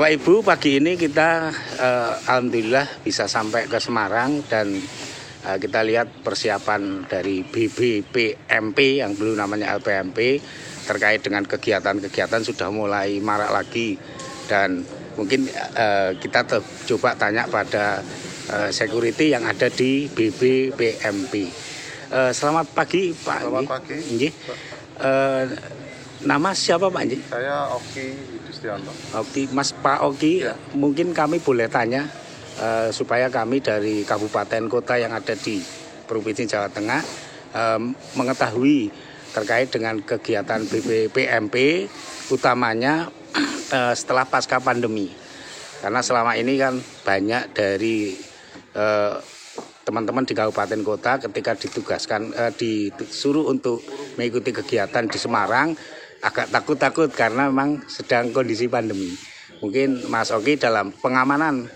Bapak Ibu, pagi ini kita alhamdulillah bisa sampai ke Semarang dan kita lihat persiapan dari BBPMP yang dulu namanya LPMP terkait dengan kegiatan-kegiatan sudah mulai marak lagi. Dan mungkin kita coba tanya pada security yang ada di BBPMP. Selamat pagi Pak. Selamat pagi. Nama siapa Pak Nji? Saya Oki Yudistianto. Oki, Mas Pak Oki, ya. Mungkin kami boleh tanya supaya kami dari kabupaten kota yang ada di Provinsi Jawa Tengah mengetahui terkait dengan kegiatan BBPMP utamanya setelah pasca pandemi. Karena selama ini kan banyak dari teman-teman di kabupaten kota ketika ditugaskan disuruh untuk mengikuti kegiatan di Semarang agak takut-takut karena memang sedang kondisi pandemi. Mungkin Mas Oki dalam pengamanan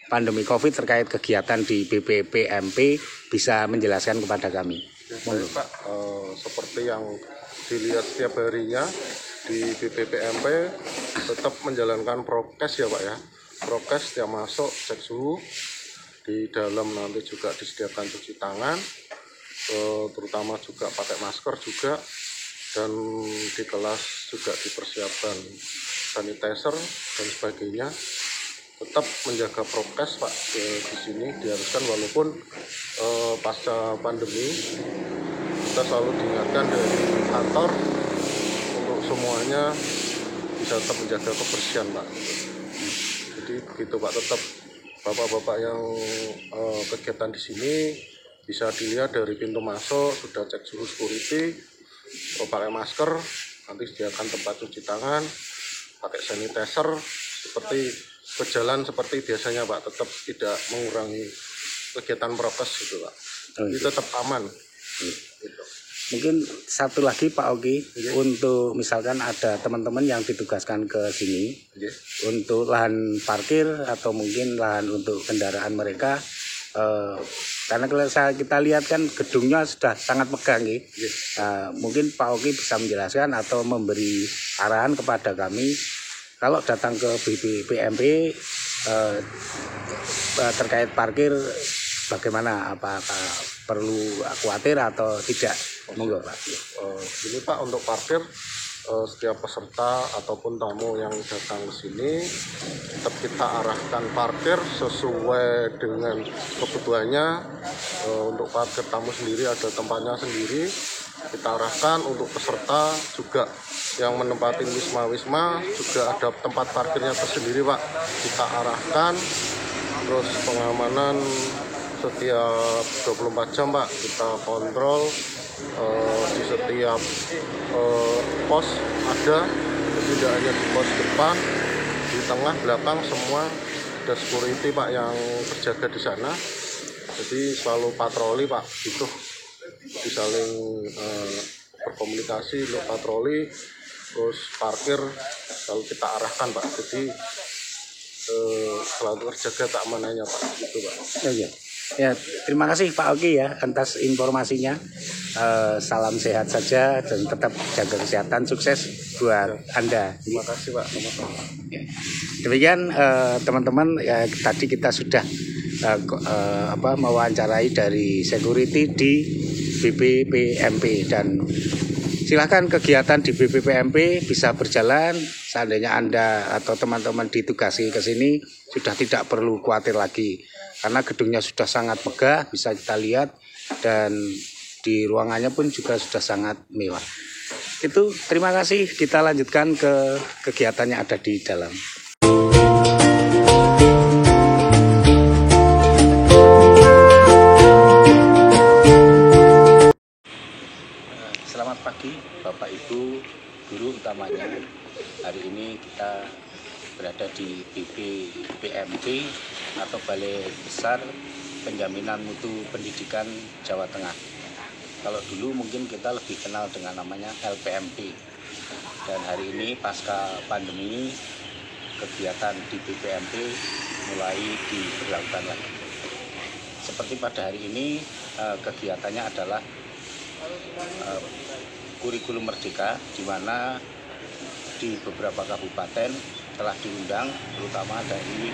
pandemi COVID terkait kegiatan di BBPMP bisa menjelaskan kepada kami. Ya, baik, Pak, seperti yang dilihat setiap harinya di BBPMP tetap menjalankan prokes ya Pak ya. Prokes setiap masuk cek suhu, di dalam nanti juga disediakan cuci tangan, terutama juga pakai masker juga. Dan di kelas juga dipersiapkan sanitizer dan sebagainya. Tetap menjaga prokes Pak di sini diharuskan walaupun pasca pandemi kita selalu diingatkan dari kantor untuk semuanya bisa tetap menjaga kebersihan Pak. Jadi begitu Pak, tetap bapak-bapak yang kegiatan di sini bisa dilihat dari pintu masuk sudah cek suhu security. Pakai masker, nanti sediakan tempat cuci tangan, pakai sanitizer, seperti berjalan seperti biasanya Pak, tetap tidak mengurangi kegiatan prokes gitu Pak. Jadi tetap aman. Gitu. Mungkin satu lagi Pak Oki, untuk misalkan ada teman-teman yang ditugaskan ke sini, untuk lahan parkir atau mungkin lahan untuk kendaraan mereka. Karena kalau kita lihat kan gedungnya sudah sangat megah nih. Mungkin Pak Oki bisa menjelaskan atau memberi arahan kepada kami kalau datang ke BBPMP terkait parkir bagaimana, apakah perlu khawatir atau tidak? Monggo Pak. Ini Pak, untuk parkir setiap peserta ataupun tamu yang datang ke sini tetap kita arahkan parkir sesuai dengan kebutuhannya. Untuk parkir tamu sendiri ada tempatnya sendiri, kita arahkan. Untuk peserta juga yang menempati wisma-wisma juga ada tempat parkirnya tersendiri Pak, kita arahkan. Terus pengamanan setiap 24 jam Pak, kita kontrol di setiap pos ada, tidak hanya di pos depan, di tengah, belakang semua ada security Pak yang berjaga di sana. Jadi selalu patroli Pak, gitu. Jadi saling berkomunikasi untuk patroli, terus parkir selalu kita arahkan Pak. Jadi selalu terjaga keamanannya Pak, gitu Pak. Ya, terima kasih Pak Oki ya atas informasinya. Salam sehat saja dan tetap jaga kesehatan. Sukses buat Anda. Terima kasih Pak. Demikian teman-teman, ya, tadi kita sudah mewawancarai dari security di BBPMP dan silakan kegiatan di BBPMP bisa berjalan. Seandainya Anda atau teman-teman ditugasi ke sini sudah tidak perlu khawatir lagi. Karena gedungnya sudah sangat megah, bisa kita lihat, dan di ruangannya pun juga sudah sangat mewah. Itu, terima kasih. Kita lanjutkan ke kegiatan yang ada di dalam. Selamat pagi Bapak Ibu, guru utamanya. Hari ini kita berada di BBPMP atau Balai Besar Penjaminan Mutu Pendidikan Jawa Tengah. Kalau dulu mungkin kita lebih kenal dengan namanya LPMP. Dan hari ini pasca pandemi kegiatan di BBPMP mulai diberlakukan lagi. Seperti pada hari ini kegiatannya adalah kurikulum merdeka, di mana di beberapa kabupaten telah diundang, terutama dari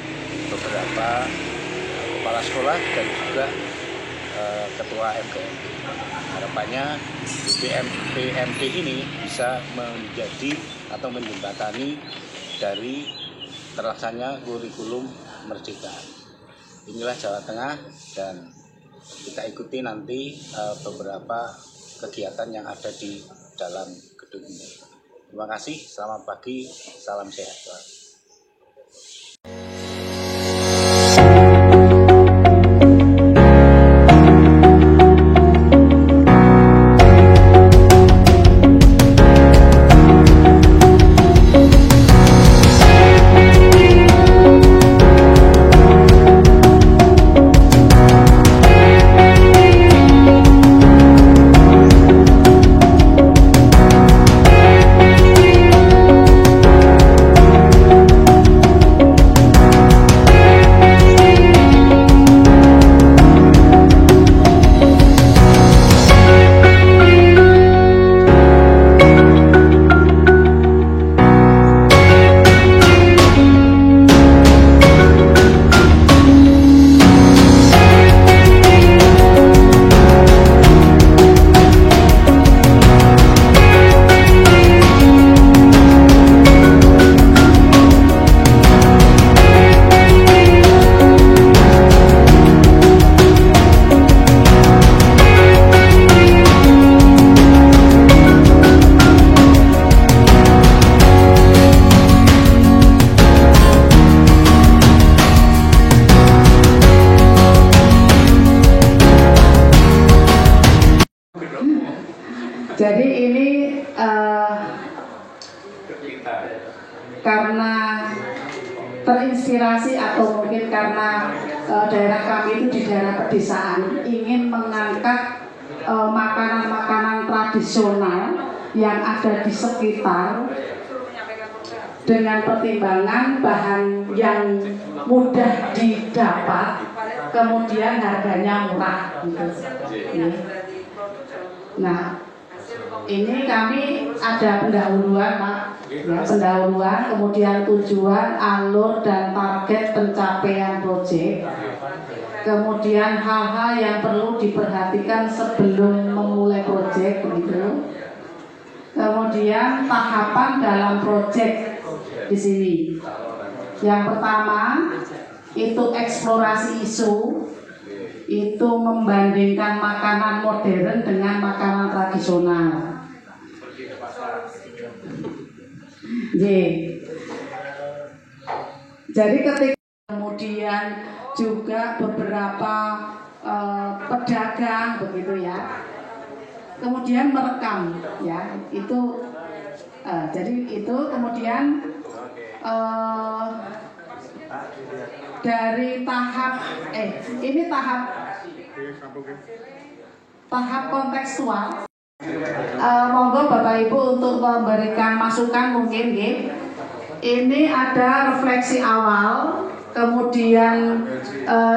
beberapa kepala sekolah dan juga ketua MPMP. Harapannya PMP ini bisa menjadi atau menjembatani dari terlaksananya kurikulum Merdeka. Inilah Jawa Tengah, dan kita ikuti nanti beberapa kegiatan yang ada di dalam gedung ini. Terima kasih, selamat pagi, salam sehat. Jadi ini karena terinspirasi atau mungkin karena daerah kami itu di daerah pedesaan ingin mengangkat makanan-makanan tradisional yang ada di sekitar dengan pertimbangan bahan yang mudah didapat, kemudian harganya murah gitu. Nah, ini kami ada pendahuluan, Pak, ya, pendahuluan, kemudian tujuan, alur dan target pencapaian proyek, kemudian hal-hal yang perlu diperhatikan sebelum memulai proyek, begitu. Kemudian tahapan dalam proyek di sini. Yang pertama itu eksplorasi isu. Itu membandingkan makanan modern dengan makanan tradisional. Jadi ketika kemudian juga beberapa pedagang begitu ya, kemudian merekam ya itu, jadi itu kemudian dari tahap ini tahap kontekstual. Monggo Bapak Ibu untuk memberikan masukan mungkin, ini ada refleksi awal, kemudian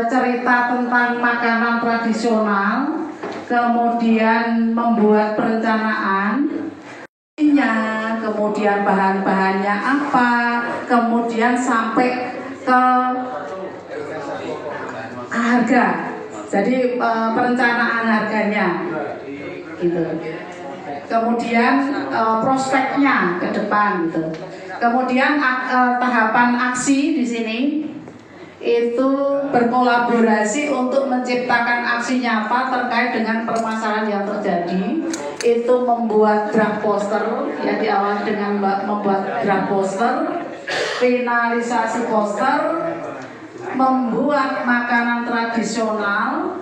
cerita tentang makanan tradisional, kemudian membuat perencanaan, kemudian bahan-bahannya apa, kemudian sampai ke harga, jadi perencanaan harganya, gitu. Kemudian prospeknya ke depan, gitu. Kemudian tahapan aksi di sini itu berkolaborasi untuk menciptakan aksi nyata terkait dengan permasalahan yang terjadi. Itu membuat draft poster, ya diawali dengan membuat draft poster, finalisasi poster, membuat makanan tradisional,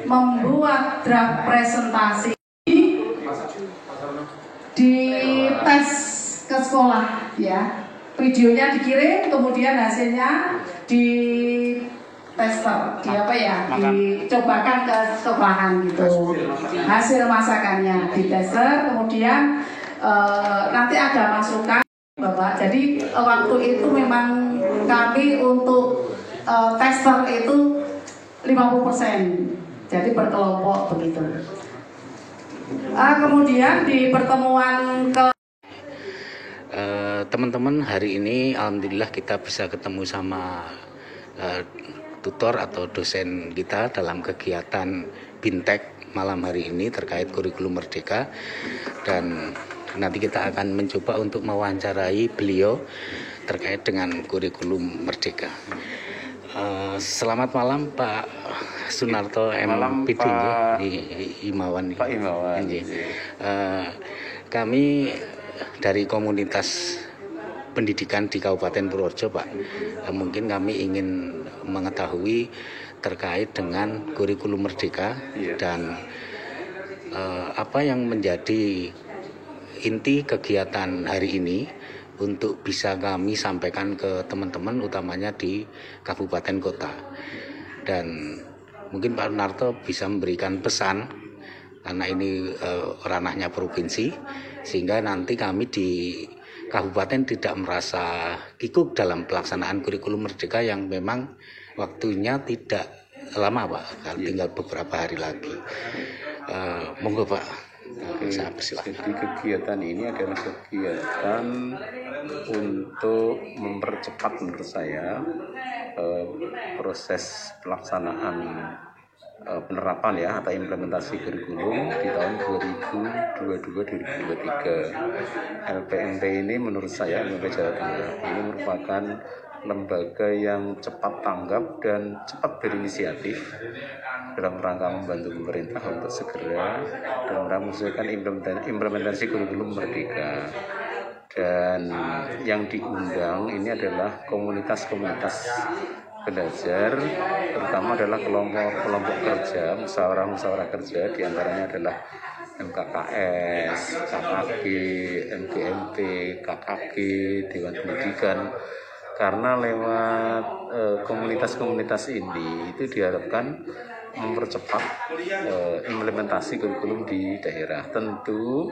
membuat draft presentasi, dites ke sekolah, ya. Videonya dikirim, kemudian hasilnya di tester, dicobakan ke sekolahan gitu. Hasil masakannya di tester, kemudian nanti ada masukan, Bapak. Jadi waktu itu memang kami untuk tester itu 50%, jadi berkelompok begitu. Kemudian di pertemuan teman-teman, hari ini alhamdulillah kita bisa ketemu sama tutor atau dosen kita dalam kegiatan Bintek malam hari ini terkait kurikulum merdeka, dan nanti kita akan mencoba untuk mewawancarai beliau terkait dengan kurikulum merdeka. Selamat malam Pak Sunarto M. Piding, Himawan. Pak Himawan. Kami dari komunitas pendidikan di Kabupaten Purworejo, Pak. Mungkin kami ingin mengetahui terkait dengan kurikulum merdeka dan apa yang menjadi inti kegiatan hari ini untuk bisa kami sampaikan ke teman-teman utamanya di kabupaten kota. Dan mungkin Pak Narto bisa memberikan pesan karena ini ranahnya provinsi, sehingga nanti kami di kabupaten tidak merasa kikuk dalam pelaksanaan kurikulum merdeka yang memang waktunya tidak lama, Pak, tinggal beberapa hari lagi. Monggo Pak. Saya persilahkan. Jadi kegiatan ini adalah kegiatan untuk mempercepat menurut saya proses pelaksanaan penerapan atau implementasi kurikulum di tahun 2022-2023. LPMP ini menurut saya, LPMP Jawa Tengah ini merupakan lembaga yang cepat tanggap dan cepat berinisiatif dalam rangka membantu pemerintah untuk segera dalam rangka menyesuaikan implementasi kurikulum merdeka. Dan yang diundang ini adalah komunitas-komunitas belajar, terutama adalah kelompok kerja, musyawarah kerja, diantaranya adalah MKKS, KKG, MGMP, KKG, Dewan Pendidikan. Karena lewat komunitas-komunitas ini itu diharapkan mempercepat implementasi kurikulum di daerah. Tentu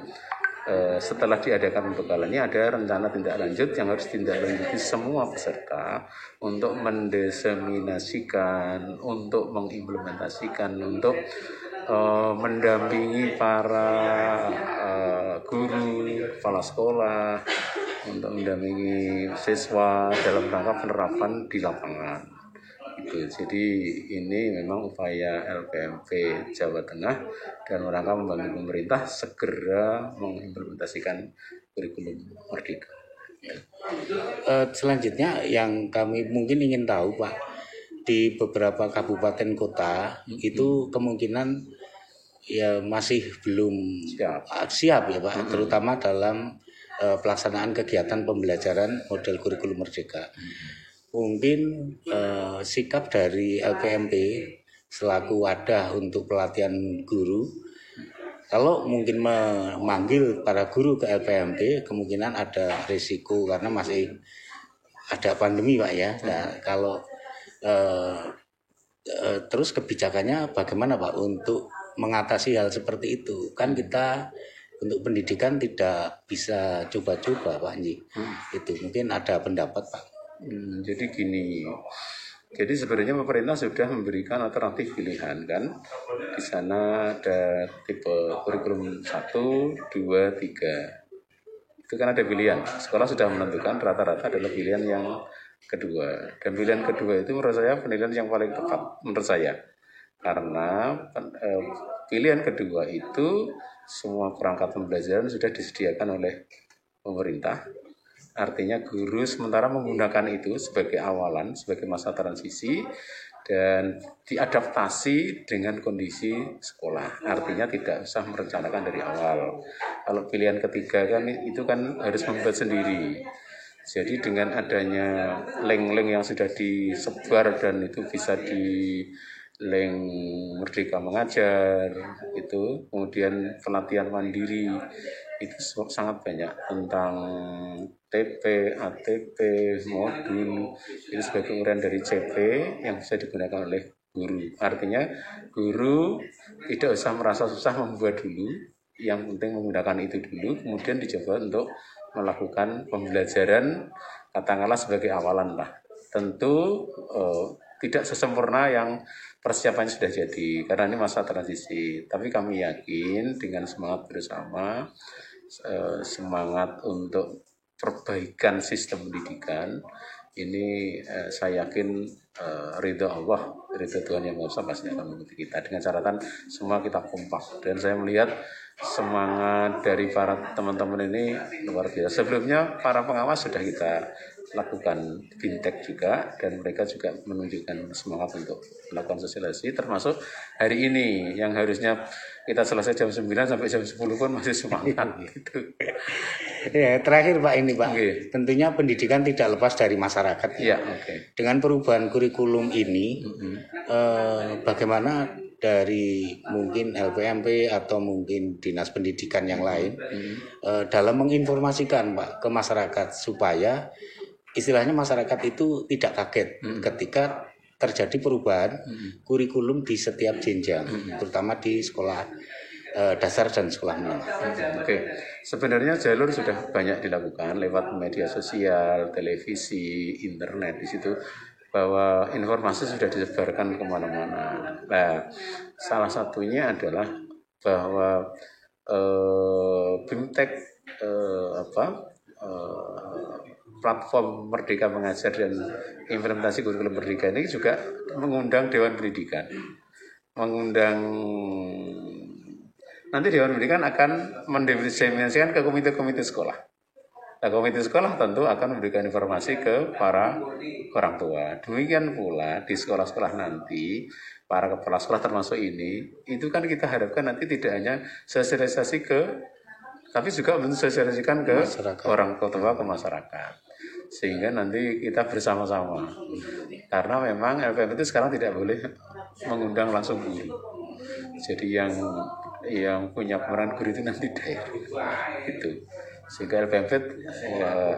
setelah diadakan pembekalannya ada rencana tindak lanjut yang harus ditindaklanjuti semua peserta untuk mendeseminasikan, untuk mengimplementasikan, untuk mendampingi para guru, kepala sekolah, untuk mendampingi siswa dalam rangka penerapan di lapangan. Jadi ini memang upaya LPMP Jawa Tengah dan rangka membantu pemerintah segera mengimplementasikan kurikulum merdeka. Selanjutnya yang kami mungkin ingin tahu, Pak, di beberapa kabupaten kota itu kemungkinan masih belum siap ya Pak, terutama dalam pelaksanaan kegiatan pembelajaran model kurikulum merdeka. Mungkin sikap dari LPMP selaku wadah untuk pelatihan guru, kalau mungkin memanggil para guru ke LPMP kemungkinan ada risiko karena masih ada pandemi, Pak ya. Nah, kalau terus kebijakannya bagaimana Pak untuk mengatasi hal seperti itu? Kan kita untuk pendidikan tidak bisa coba-coba Pak Nji. Itu mungkin ada pendapat Pak. Jadi gini, jadi sebenarnya pemerintah sudah memberikan alternatif pilihan kan. Di sana ada tipe kurikulum 1, 2, 3. Itu kan ada pilihan. Sekolah sudah menentukan rata-rata adalah pilihan yang kedua. Dan pilihan kedua itu menurut saya pilihan yang paling tepat menurut saya. Karena pilihan kedua itu semua perangkat pembelajaran sudah disediakan oleh pemerintah. Artinya guru sementara menggunakan itu sebagai awalan, sebagai masa transisi dan diadaptasi dengan kondisi sekolah. Artinya tidak usah merencanakan dari awal. Kalau pilihan ketiga kan itu kan harus membuat sendiri. Jadi dengan adanya link-link yang sudah disebar dan itu bisa di link Merdeka Mengajar itu, kemudian pelatihan mandiri itu sangat banyak tentang TP, ATP, modul itu sebagai urian dari CP yang bisa digunakan oleh guru. Artinya guru tidak usah merasa susah membuat dulu, yang penting menggunakan itu dulu, kemudian dicoba untuk melakukan pembelajaran katakanlah sebagai awalan lah. Tentu tidak sesempurna yang persiapannya sudah jadi karena ini masa transisi. Tapi kami yakin dengan semangat bersama, semangat untuk perbaikan sistem pendidikan ini saya yakin ridho Allah, ridho Tuhan Yang Maha Esa pasti akan mengikuti kita, dengan catatan semua kita kompak. Dan saya melihat semangat dari para teman-teman ini luar biasa. Sebelumnya para pengawas sudah kita lakukan fintech juga, dan mereka juga menunjukkan semangat untuk melakukan sosialisasi, termasuk hari ini yang harusnya kita selesai jam 9 sampai jam 10 pun masih semangat gitu. Ya, terakhir Pak ini Pak, Oke. tentunya pendidikan tidak lepas dari masyarakat. Iya, oke. Dengan perubahan kurikulum ini, bagaimana dari mungkin LPMP atau mungkin dinas pendidikan yang lain dalam menginformasikan Pak ke masyarakat supaya istilahnya masyarakat itu tidak kaget ketika terjadi perubahan kurikulum di setiap jenjang, terutama di sekolah dasar dan sekolah menengah. Oke, sebenarnya jalur sudah banyak dilakukan lewat media sosial, televisi, internet di situ, bahwa informasi sudah disebarkan kemana-mana. Nah, salah satunya adalah bahwa BIMTEK platform Merdeka Mengajar dan implementasi kurikulum Merdeka ini juga mengundang Dewan Pendidikan, nanti Dewan Pendidikan akan mendefinisikan ke komite-komite sekolah. Nah, komite sekolah tentu akan memberikan informasi ke para orang tua. Demikian pula di sekolah-sekolah nanti, para kepala sekolah termasuk ini, itu kan kita harapkan nanti tidak hanya sosialisasi tapi juga mensosialisasikan ke Masyarakat. orang tua, ke masyarakat. Sehingga nanti kita bersama-sama. Karena memang LPM itu sekarang tidak boleh mengundang langsung guru. Jadi yang punya peran guru itu nanti daerah gitu. Sehingga LPMP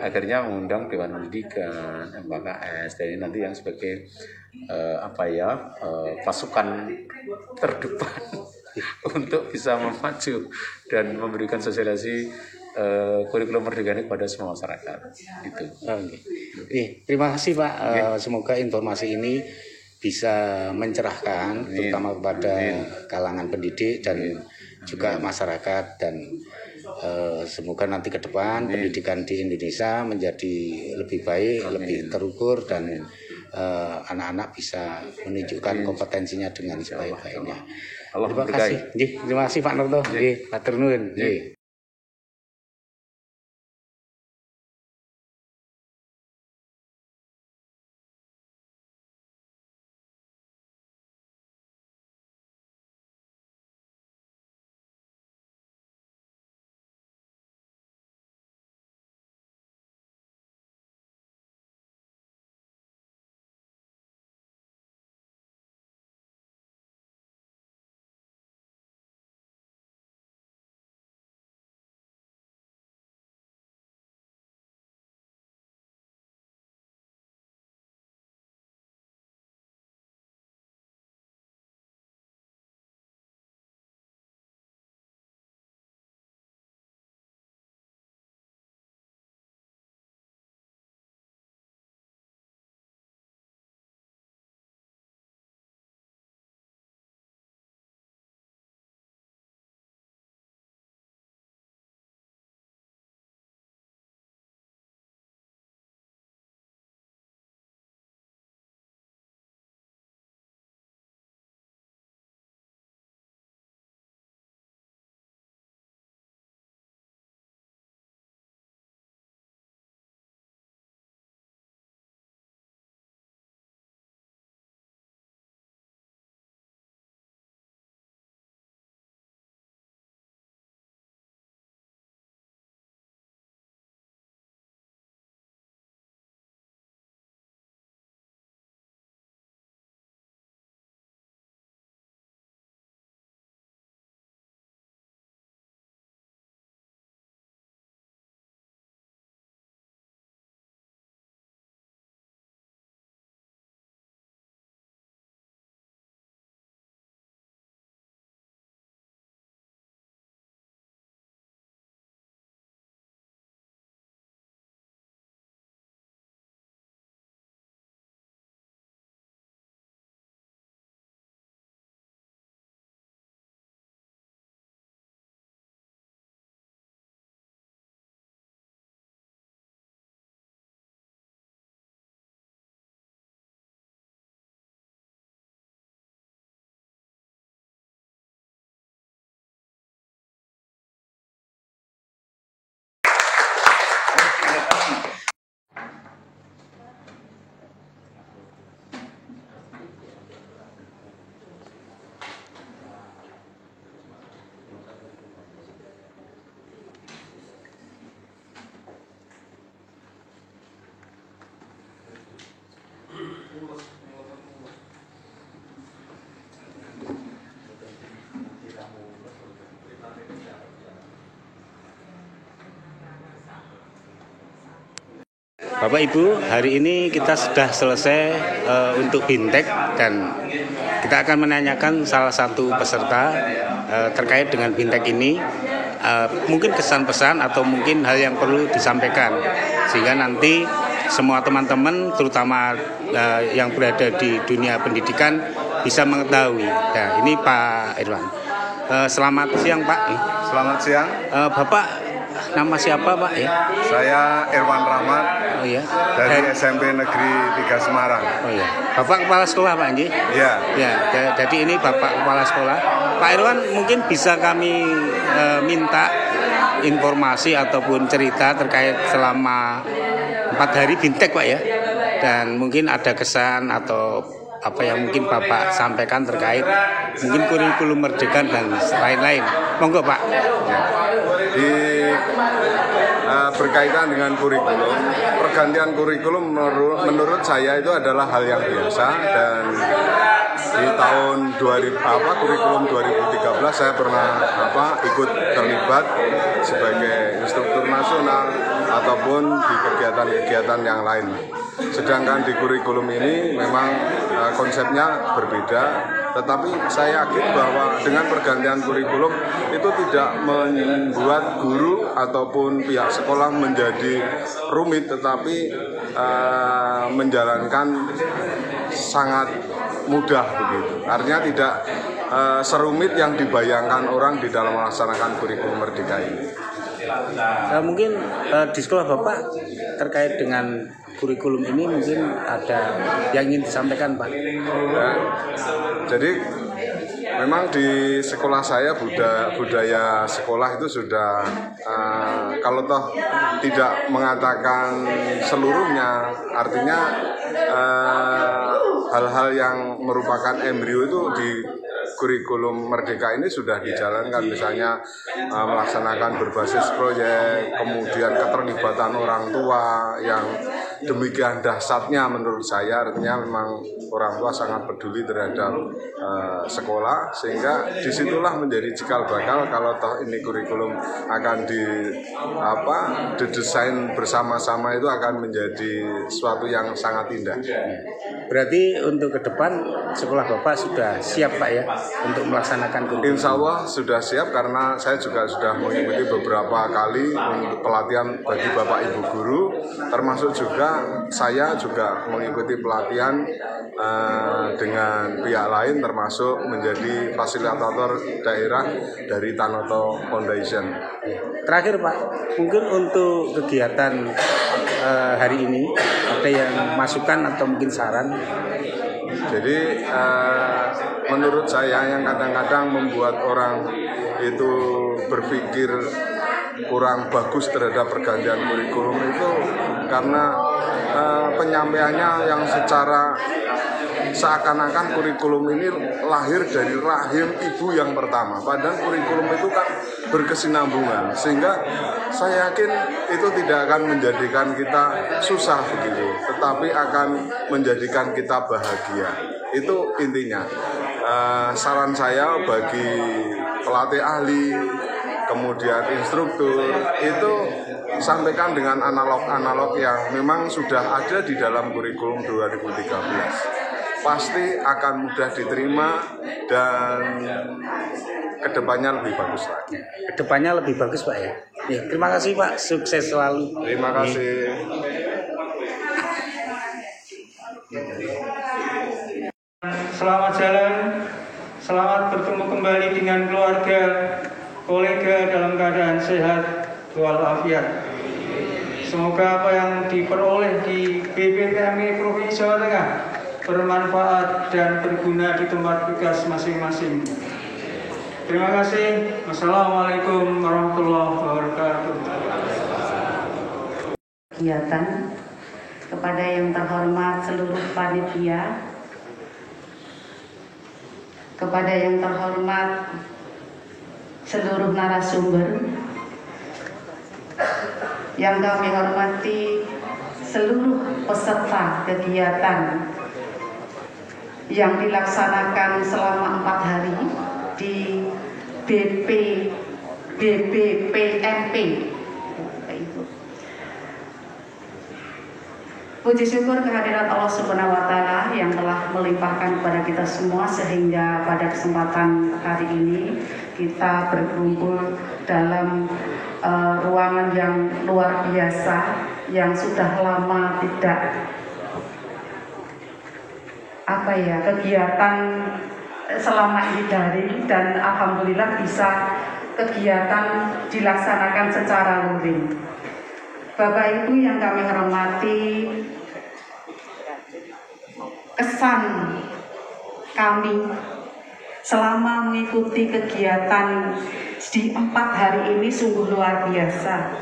akhirnya mengundang Dewan Pendidikan, MPKS, dan ini nanti yang sebagai pasukan terdepan untuk bisa memacu dan memberikan sosialisasi kurikulum Merdeka ini kepada semua masyarakat. Itu. Terima kasih Pak. Semoga informasi ini bisa mencerahkan terutama kepada kalangan pendidik dan juga masyarakat, dan semoga nanti ke depan pendidikan di Indonesia menjadi lebih baik, lebih terukur, dan anak-anak bisa menunjukkan kompetensinya dengan sebaik-baiknya. Terima kasih. Terima kasih Pak Nurto. Matur nuwun. Bapak Ibu, hari ini kita sudah selesai untuk Bintek dan kita akan menanyakan salah satu peserta terkait dengan Bintek ini, mungkin kesan-pesan atau mungkin hal yang perlu disampaikan sehingga nanti semua teman-teman terutama yang berada di dunia pendidikan bisa mengetahui. Nah, ini Pak Irwan. Selamat siang Pak. Selamat siang. Bapak nama siapa Pak ya? Saya Irwan Rahmat. Oh iya. Dari SMP Negeri 3 Semarang. Oh iya. Bapak kepala sekolah Pak Nji? Iya. Ya, jadi ini Bapak kepala sekolah. Pak Irwan mungkin bisa kami minta informasi ataupun cerita terkait selama 4 hari Bintek Pak ya. Dan mungkin ada kesan atau apa yang mungkin Bapak sampaikan terkait mungkin kurikulum Merdeka dan lain-lain. Monggo Pak. Berkaitan dengan kurikulum, pergantian kurikulum menurut saya itu adalah hal yang biasa, dan di tahun kurikulum 2013 saya pernah ikut terlibat sebagai instruktur nasional ataupun di kegiatan-kegiatan yang lain. Sedangkan di kurikulum ini memang konsepnya berbeda, tetapi saya yakin bahwa dengan pergantian kurikulum itu tidak membuat guru ataupun pihak sekolah menjadi rumit, tetapi menjalankan sangat mudah begitu. Artinya tidak serumit yang dibayangkan orang di dalam melaksanakan kurikulum Merdeka ini. Mungkin di sekolah Bapak terkait dengan kurikulum ini mungkin ada yang ingin disampaikan Pak. Ya, jadi memang di sekolah saya budaya sekolah itu sudah kalau toh tidak mengatakan seluruhnya, artinya hal-hal yang merupakan embrio itu di kurikulum Merdeka ini sudah dijalankan, misalnya melaksanakan berbasis proyek, kemudian keterlibatan orang tua yang demikian dahsyatnya menurut saya. Artinya memang orang tua sangat peduli terhadap sekolah, sehingga disitulah menjadi cikal bakal kalau toh ini kurikulum akan didesain bersama-sama, itu akan menjadi suatu yang sangat indah. Berarti untuk ke depan sekolah Bapak sudah siap Pak ya untuk melaksanakan kurikulum? Insya Allah sudah siap, karena saya juga sudah mengikuti beberapa kali untuk pelatihan bagi Bapak Ibu guru, termasuk juga saya juga mengikuti pelatihan dengan pihak lain, termasuk menjadi fasilitator daerah dari Tanoto Foundation. Terakhir Pak, mungkin untuk kegiatan hari ini ada yang masukan atau mungkin saran? Jadi menurut saya yang kadang-kadang membuat orang itu berpikir kurang bagus terhadap pergantian kurikulum itu karena penyampaiannya yang secara seakan-akan kurikulum ini lahir dari rahim ibu yang pertama, padahal kurikulum itu kan berkesinambungan, sehingga saya yakin itu tidak akan menjadikan kita susah begitu, tetapi akan menjadikan kita bahagia. Itu intinya. Saran saya bagi pelatih ahli, kemudian instruktur, itu sampaikan dengan analog-analog yang memang sudah ada di dalam kurikulum 2013. Pasti akan mudah diterima dan kedepannya lebih bagus lagi. Kedepannya lebih bagus Pak ya. Terima kasih Pak, sukses selalu. Terima kasih. Selamat jalan, selamat bertemu kembali dengan keluarga, kolega dalam keadaan sehat walafiat. Semoga apa yang diperoleh di BPPMI Provinsi Jawa Tengah bermanfaat dan berguna di tempat tugas masing-masing. Terima kasih. Wassalamualaikum warahmatullahi wabarakatuh. Kegiatan kepada yang terhormat seluruh panitia, kepada yang terhormat seluruh narasumber, yang kami hormati seluruh peserta kegiatan yang dilaksanakan selama 4 hari di BPMP. Puji syukur kehadirat Allah Subhanahu wa Ta'ala yang telah melimpahkan kepada kita semua sehingga pada kesempatan hari ini kita berkumpul dalam ruangan yang luar biasa yang sudah lama tidak kegiatan selama ini daring, dan alhamdulillah bisa kegiatan dilaksanakan secara luring. Bapak Ibu yang kami hormati, kesan kami selama mengikuti kegiatan di 4 hari ini sungguh luar biasa.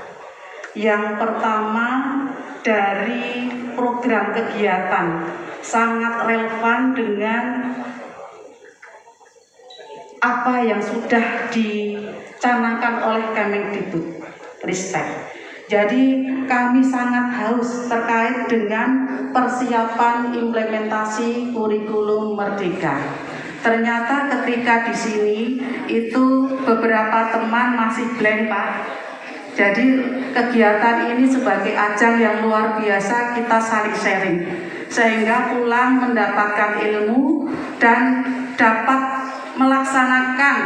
Yang pertama, dari program kegiatan sangat relevan dengan apa yang sudah dicanangkan oleh Kemendikbudristek. Jadi kami sangat haus terkait dengan persiapan implementasi kurikulum Merdeka. Ternyata ketika di sini itu beberapa teman masih blank, Pak. Jadi kegiatan ini sebagai ajang yang luar biasa, kita saling sharing sehingga pulang mendapatkan ilmu dan dapat melaksanakan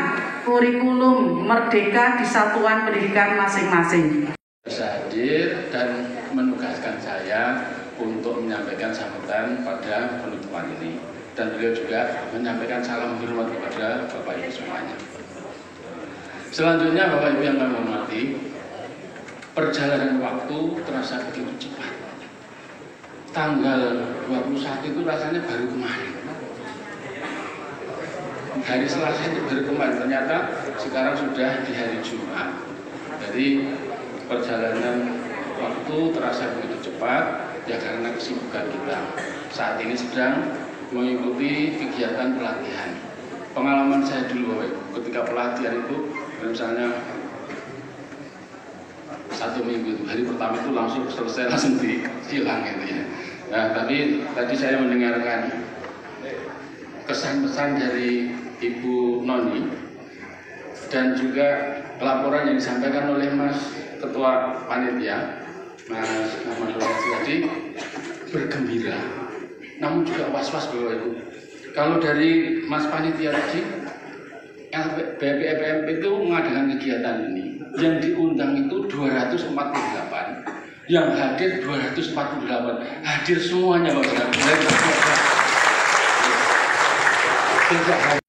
kurikulum Merdeka di satuan pendidikan masing-masing. Bisa hadir dan menugaskan saya untuk menyampaikan sambutan pada penutupan ini, dan beliau juga menyampaikan salam hormat kepada Bapak Ibu semuanya. Selanjutnya Bapak Ibu yang kami hormati, perjalanan waktu terasa begitu cepat. Tanggal 21 itu rasanya baru kemarin. Hari Selasa itu baru kemarin, ternyata sekarang sudah di hari Jumat. Jadi perjalanan waktu terasa begitu cepat, ya karena kesibukan kita saat ini sedang mengikuti kegiatan pelatihan. Pengalaman saya dulu Bapak Ibu, ketika pelatihan itu misalnya 1 minggu itu, hari pertama itu langsung selesai, langsung hilang gitu ya. Nah, tapi tadi saya mendengarkan kesan-pesan dari Ibu Noni dan juga laporan yang disampaikan oleh Mas Ketua Panitia, Mas Ahmad tadi bergembira, namun juga was-was Bapak Ibu. Kalau dari Mas Panitia tadi, BPMP itu mengadakan kegiatan ini, yang diundang itu 248, yang hadir 248, hadir semuanya Bapak Ibu.